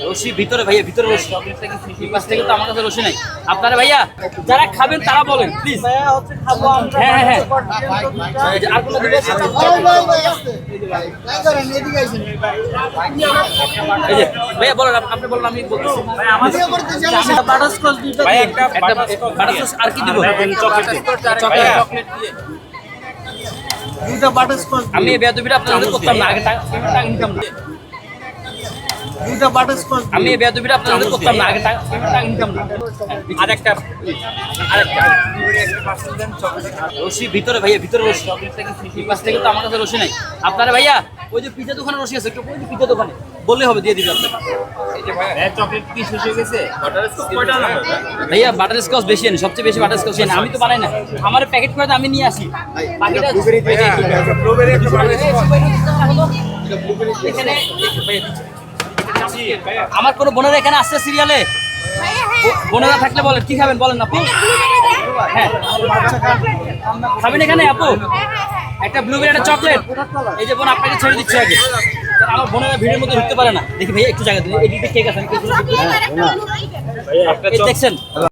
রশি ভিতরে ভাইয়া, ভিতরে রশি। এই পাশ থেকে তো আমার কাছে রশি নাই। আপনারা ভাইয়া যারা খাবেন তারা বলেন প্লিজ। হ্যাঁ হ্যাঁ হ্যাঁ, এই যে আর কোনো দিকে আছে? এই যে ভাইয়া বলেন, আপনি বলেন, আমি বলতেছি। একটা বাটারস্কচ আর কি দিব? চকলেট দিয়ে। আমি এই বেয়াদবিটা আপনাদের করতাম না, আগে টাকা ইনকাম দিয়ে। আমি এই বেয়াদবিটা আপনাদের করতাম না, আগে টাকা ইনকাম দিয়ে। আরেকটা রশি ভিতরে ভাইয়া, ভিতরে রশি। এই পাশ থেকে তো আমার কাছে রশি নাই। আপনারা ভাইয়া ওই যে পিজা দোকানে রশি আছে, একটু ওই যে পিজা দোকানে বললে হবে, দিয়ে দিবে আপনাকে। ভাইয়া বাটারস্কচ বেশি আনি, সবচেয়ে বেশি বাটারস্কচ আনি। আমি তো বানাই না, আমার প্যাকেট করে আমি নিয়ে আসি। বাকিটা এখানে আমার কোনো বোনেরা এখানে আসছে সিরিয়ালে? বোনেরা থাকলে বলেন কি খাবেন, বলেন আপু। হ্যাঁ খাবেন এখানে আপু? একটা ব্লুবেরি, একটা চকলেট। এই যে বোন আপনাকে ছেড়ে দিচ্ছে আগে, কারণ আমার বোনেরা ভিড়ের মধ্যে ঢুকতে পারে না। দেখি ভাইয়া একটু জায়গা দিন, এদিকে কেক আছে, দেখছেন।